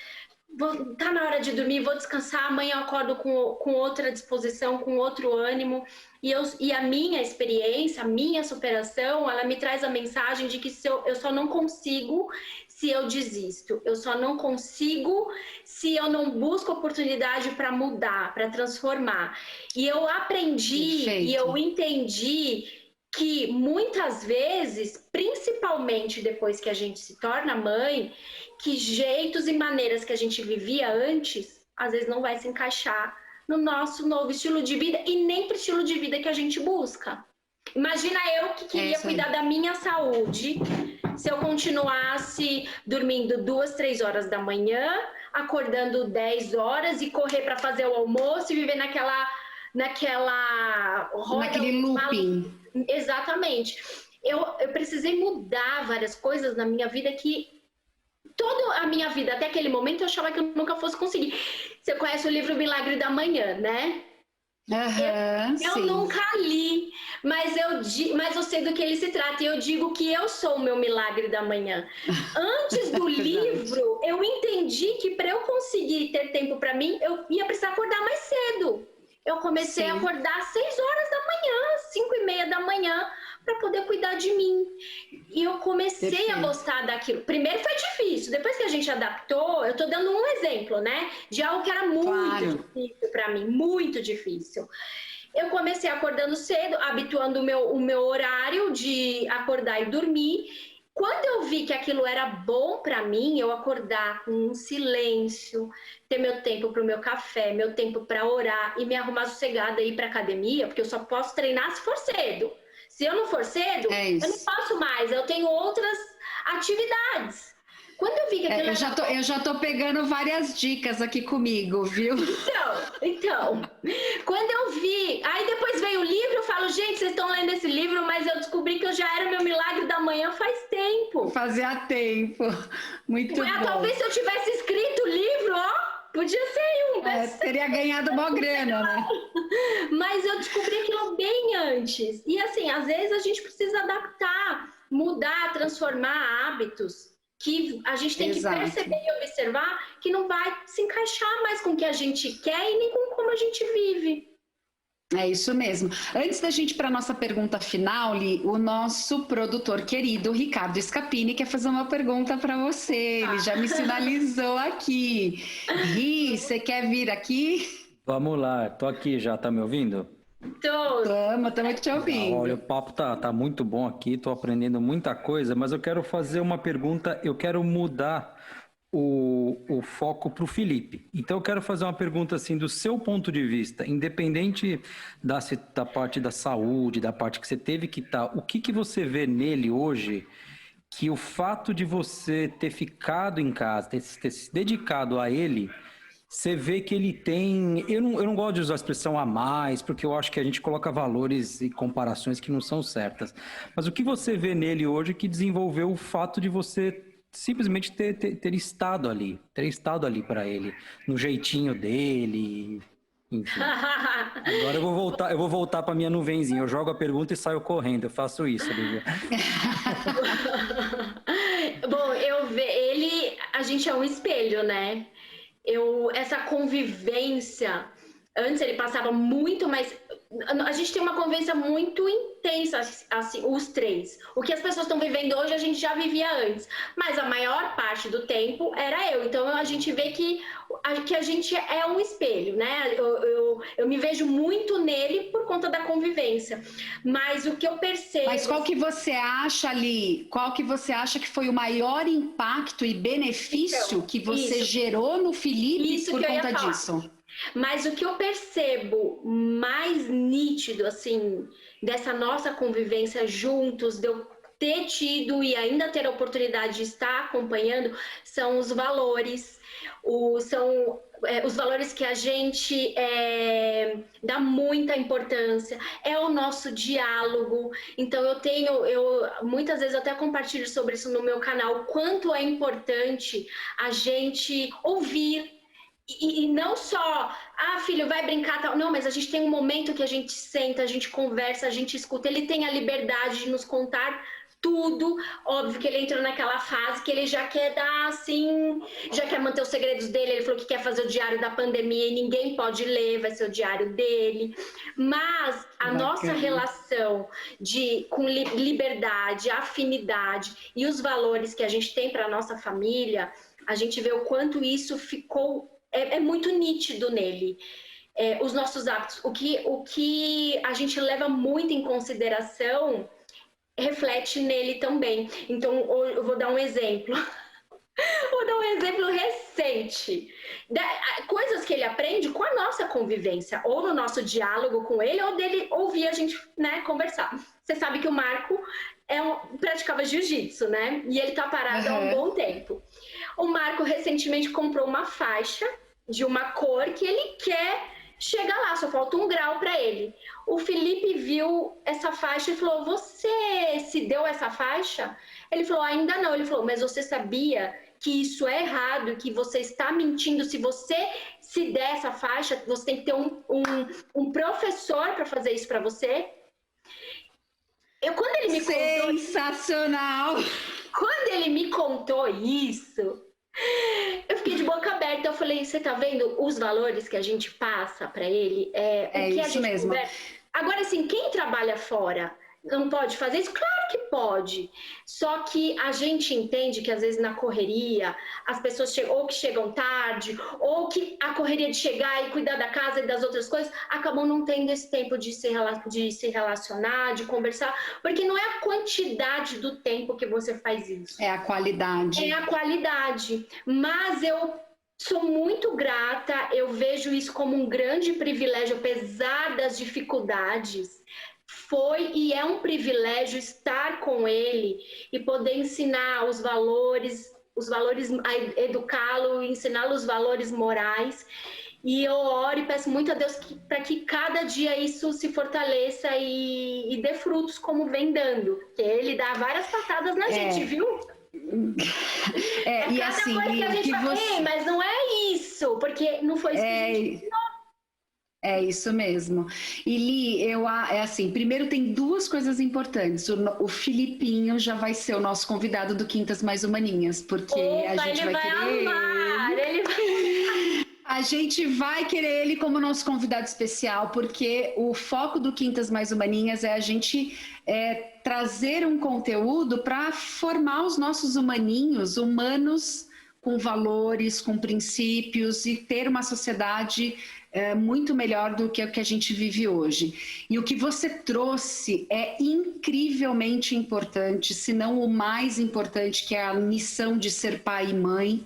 tá na hora de dormir, vou descansar, amanhã eu acordo com outra disposição, com outro ânimo. E a minha experiência, a minha superação, ela me traz a mensagem de que eu só não consigo se eu desisto. Eu só não consigo se eu não busco oportunidade para mudar, para transformar. E eu aprendi, e eu entendi que muitas vezes, principalmente depois que a gente se torna mãe, que jeitos e maneiras que a gente vivia antes, às vezes não vai se encaixar no nosso novo estilo de vida e nem para o estilo de vida que a gente busca. Imagina eu que queria cuidar da minha saúde, se eu continuasse dormindo 2, 3 horas da manhã, acordando 10 horas e correr para fazer o almoço e viver naquela roda, naquele looping. Exatamente. eu precisei mudar várias coisas na minha vida que toda a minha vida, até aquele momento, eu achava que eu nunca fosse conseguir. Você conhece o livro Milagre da Manhã, né? Eu nunca li, mas eu sei do que ele se trata. E eu digo que eu sou o meu milagre da manhã. Antes do livro, eu entendi que para eu conseguir ter tempo para mim, eu ia precisar acordar mais cedo. Eu comecei a acordar às 6 horas da manhã, 5:30 da manhã, para poder cuidar de mim. E eu comecei a gostar daquilo. Primeiro foi difícil, depois que a gente adaptou, eu estou dando um exemplo, né? De algo que era muito difícil para mim, muito difícil. Eu comecei acordando cedo, habituando o meu horário de acordar e dormir. Quando eu vi que aquilo era bom para mim, eu acordar com um silêncio, ter meu tempo para o meu café, meu tempo para orar e me arrumar sossegada e ir para academia, porque eu só posso treinar se for cedo. Se eu não for cedo, eu não posso mais, eu tenho outras atividades. Quando eu vi que aquilo eu já tô pegando várias dicas aqui comigo, viu? Então, quando eu vi, aí depois veio o livro, eu falo, gente, vocês estão lendo esse livro, mas eu descobri que eu já era meu milagre da manhã faz tempo. Fazia tempo, muito bom. Talvez se eu tivesse escrito o livro, podia ser teria ganhado uma grana, né? Mas eu descobri aquilo bem antes. E assim, às vezes a gente precisa adaptar, mudar, transformar hábitos que a gente tem que perceber e observar que não vai se encaixar mais com o que a gente quer e nem com como a gente vive. É isso mesmo. Antes da gente ir para a nossa pergunta final, Li, o nosso produtor querido, Ricardo Scapini, quer fazer uma pergunta para você. Ele já me sinalizou aqui. Ri, você quer vir aqui? Vamos lá, tô aqui já, tá me ouvindo? Estamos te ouvindo. Olha, o papo tá muito bom aqui, tô aprendendo muita coisa, mas eu quero fazer uma pergunta, eu quero mudar o foco para o Felipe. Então eu quero fazer uma pergunta assim, do seu ponto de vista, independente da parte da saúde, da parte que você teve que estar, o que você vê nele hoje que o fato de você ter ficado em casa, ter se dedicado a ele, você vê que ele tem... Eu não gosto de usar a expressão a mais, porque eu acho que a gente coloca valores e comparações que não são certas. Mas o que você vê nele hoje que desenvolveu o fato de você simplesmente ter estado ali para ele, no jeitinho dele, enfim. Agora eu vou voltar para minha nuvenzinha. Eu jogo a pergunta e saio correndo. Eu faço isso, Lívia. Bom, a gente é um espelho, né? Essa convivência, antes ele passava muito mais... A gente tem uma convivência muito intensa, assim, os três. O que as pessoas estão vivendo hoje, a gente já vivia antes. Mas a maior parte do tempo era eu. Então a gente vê que a gente é um espelho, né? Eu me vejo muito nele por conta da convivência. Mas o que eu percebo... Mas qual que você acha, Ali? Qual que você acha que foi o maior impacto e benefício que você gerou no Felipe por conta disso? Mas o que eu percebo mais nítido, assim, dessa nossa convivência juntos, de eu ter tido e ainda ter a oportunidade de estar acompanhando, são os valores. São os valores que a gente dá muita importância, é o nosso diálogo. Então eu muitas vezes até compartilho sobre isso no meu canal, o quanto é importante a gente ouvir. E não só, filho, vai brincar, tal. Não, mas a gente tem um momento que a gente senta, a gente conversa, a gente escuta. Ele tem a liberdade de nos contar tudo. Óbvio que ele entrou naquela fase que ele já quer dar, assim, já quer manter os segredos dele. Ele falou que quer fazer o diário da pandemia e ninguém pode ler, vai ser o diário dele. Mas a nossa relação com liberdade, afinidade e os valores que a gente tem para a nossa família, a gente vê o quanto isso ficou... É muito nítido nele. Os nossos hábitos, o que a gente leva muito em consideração reflete nele também. Então, eu vou dar um exemplo. Vou dar um exemplo recente. Coisas que ele aprende com a nossa convivência, ou no nosso diálogo com ele, ou dele ouvir a gente, né, conversar. Você sabe que o Marco praticava jiu-jitsu, né? E ele tá parado há um bom tempo. O Marco recentemente comprou uma faixa de uma cor que ele quer chega lá, só falta 1 grau para ele. O Felipe viu essa faixa e falou, você se deu essa faixa? Ele falou, ainda não. Ele falou, mas você sabia que isso é errado, que você está mentindo? Se você se der essa faixa, você tem que ter um professor para fazer isso para você? Quando ele me Sensacional! Quando ele me contou isso, eu fiquei de boca aberta. Eu falei, você tá vendo os valores que a gente passa para ele? É o que isso a gente mesmo. Conversa. Agora, assim, quem trabalha fora não pode fazer isso? Claro que pode. Só que a gente entende que, às vezes, na correria, as pessoas ou que chegam tarde, ou que a correria de chegar e cuidar da casa e das outras coisas, acabam não tendo esse tempo de se relacionar, de conversar, porque não é a quantidade do tempo que você faz isso. É a qualidade. É a qualidade. Mas eu sou muito grata, eu vejo isso como um grande privilégio, apesar das dificuldades. Foi e é um privilégio estar com ele e poder ensinar os valores, educá-lo, ensiná-lo os valores morais. E eu oro e peço muito a Deus para que cada dia isso se fortaleça e dê frutos como vem dando. Porque ele dá várias patadas na gente, viu? E assim, coisa que a gente fala, ei, mas não é isso, porque não foi isso que a gente ensinou. É isso mesmo. E Li, assim, primeiro tem 2 coisas importantes. O Filipinho já vai ser o nosso convidado do Quintas Mais Humaninhas, porque a gente vai querer... A gente vai querer ele como nosso convidado especial, porque o foco do Quintas Mais Humaninhas é a gente trazer um conteúdo para formar os nossos humanos com valores, com princípios e ter uma sociedade muito melhor do que o que a gente vive hoje. E o que você trouxe é incrivelmente importante, se não o mais importante, que é a missão de ser pai e mãe,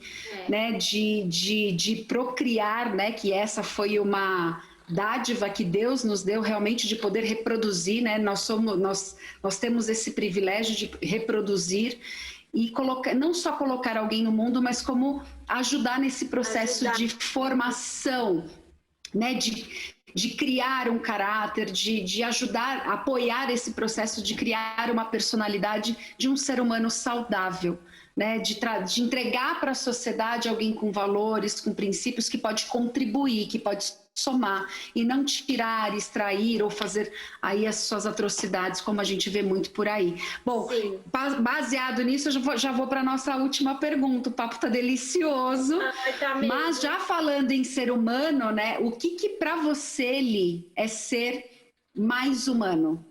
né? De procriar, né? Que essa foi uma dádiva que Deus nos deu realmente de poder reproduzir, né? Nós temos esse privilégio de reproduzir e não só colocar alguém no mundo, mas como ajudar nesse processo de formação, né, de criar um caráter, de ajudar, apoiar esse processo de criar uma personalidade de um ser humano saudável, né, de entregar para a sociedade alguém com valores, com princípios que pode contribuir, que pode somar e não tirar, extrair ou fazer aí as suas atrocidades, como a gente vê muito por aí. Bom, baseado nisso, eu já vou para a nossa última pergunta. O papo tá delicioso, mas já falando em ser humano, né? O que para você, Li, é ser mais humano?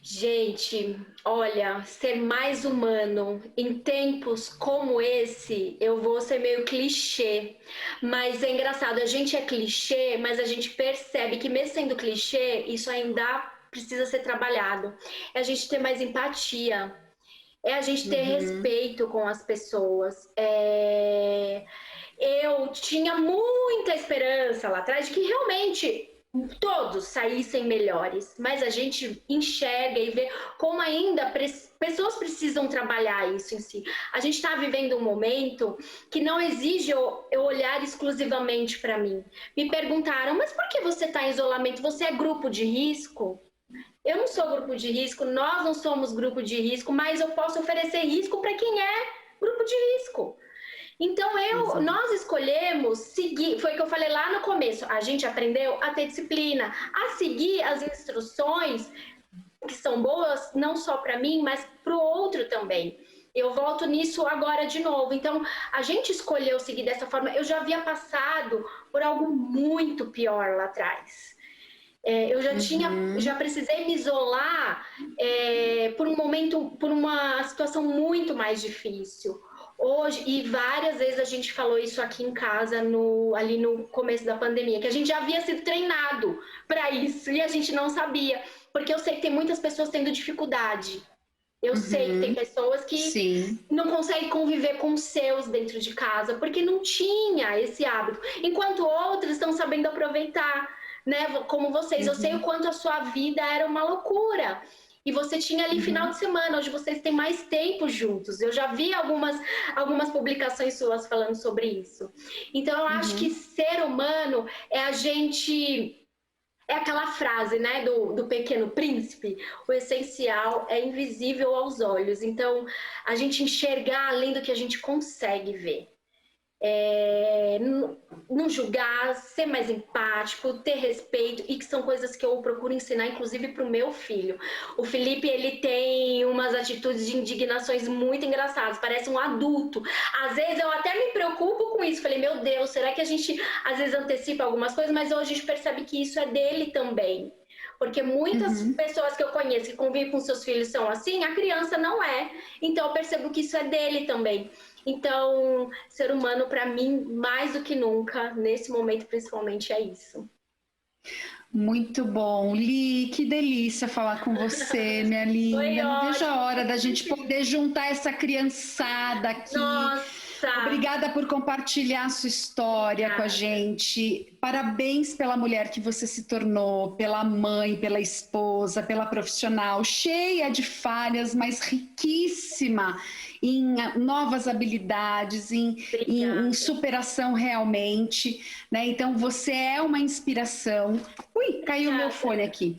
Gente, olha, ser mais humano em tempos como esse, eu vou ser meio clichê, mas é engraçado, a gente é clichê, mas a gente percebe que mesmo sendo clichê, isso ainda precisa ser trabalhado. É a gente ter mais empatia, é a gente ter respeito com as pessoas. Eu tinha muita esperança lá atrás de que realmente todos saíssem melhores, mas a gente enxerga e vê como ainda pessoas precisam trabalhar isso em si. A gente está vivendo um momento que não exige eu olhar exclusivamente para mim. Me perguntaram, mas por que você está em isolamento? Você é grupo de risco? Eu não sou grupo de risco, nós não somos grupo de risco, mas eu posso oferecer risco para quem é grupo de risco. Então, nós escolhemos seguir, foi o que eu falei lá no começo, a gente aprendeu a ter disciplina, a seguir as instruções que são boas, não só para mim, mas para o outro também. Eu volto nisso agora de novo. Então, a gente escolheu seguir dessa forma. Eu já havia passado por algo muito pior lá atrás. Eu já precisei me isolar por um momento, por uma situação muito mais difícil. Hoje, e várias vezes a gente falou isso aqui em casa, ali no começo da pandemia, que a gente já havia sido treinado para isso e a gente não sabia, porque eu sei que tem muitas pessoas tendo dificuldade. Eu sei que tem pessoas que não conseguem conviver com os seus dentro de casa, porque não tinha esse hábito, enquanto outras estão sabendo aproveitar, né? Como vocês, eu sei o quanto a sua vida era uma loucura. E você tinha ali final de semana, hoje vocês têm mais tempo juntos. Eu já vi algumas publicações suas falando sobre isso. Então, eu acho que ser humano é a gente... É aquela frase, né, do Pequeno Príncipe, o essencial é invisível aos olhos. Então, a gente enxergar além do que a gente consegue ver. Não julgar, ser mais empático, ter respeito, e que são coisas que eu procuro ensinar, inclusive para o meu filho. O Felipe, ele tem umas atitudes de indignações muito engraçadas, parece um adulto. Às vezes eu até me preocupo com isso, falei, meu Deus, será que a gente às vezes antecipa algumas coisas, mas hoje a gente percebe que isso é dele também. Porque muitas pessoas que eu conheço que convivem com seus filhos são assim, a criança não é. Então eu percebo que isso é dele também. Então, ser humano, para mim, mais do que nunca, nesse momento principalmente, é isso. Muito bom. Li, que delícia falar com você, minha linda. Não vejo a hora da gente poder juntar essa criançada aqui. Nossa! Obrigada por compartilhar a sua história com a gente. Parabéns pela mulher que você se tornou, pela mãe, pela esposa, pela profissional, cheia de falhas, mas riquíssima em novas habilidades, em superação realmente, né? Então, você é uma inspiração. Ui, caiu meu fone aqui.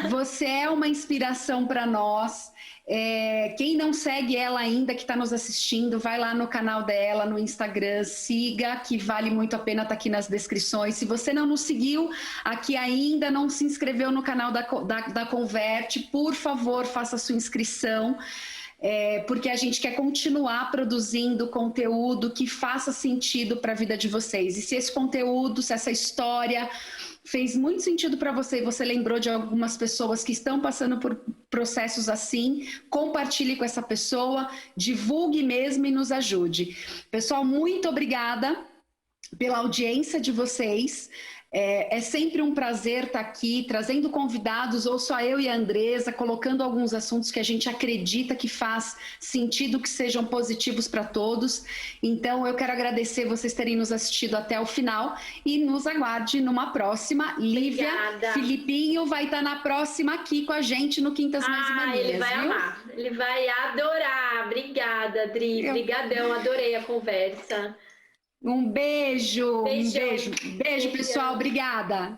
Você é uma inspiração para nós. Quem não segue ela ainda, que está nos assistindo, vai lá no canal dela, no Instagram, siga, que vale muito a pena, tá aqui nas descrições. Se você não nos seguiu aqui ainda, não se inscreveu no canal da Converte, por favor, faça a sua inscrição. Porque a gente quer continuar produzindo conteúdo que faça sentido para a vida de vocês. E se esse conteúdo, se essa história fez muito sentido para você e você lembrou de algumas pessoas que estão passando por processos assim, compartilhe com essa pessoa, divulgue mesmo e nos ajude. Pessoal, muito obrigada pela audiência de vocês. É sempre um prazer estar aqui, trazendo convidados, ou só eu e a Andresa, colocando alguns assuntos que a gente acredita que faz sentido, que sejam positivos para todos. Então, eu quero agradecer vocês terem nos assistido até o final e nos aguarde numa próxima. Lívia, obrigada. Filipinho vai estar na próxima aqui com a gente no Quintas Mais e Maneiras, ele vai amar, ele vai adorar. Obrigada, Adri, obrigadão, adorei a conversa. Um beijo, Beijão. Beijo, pessoal. Obrigada.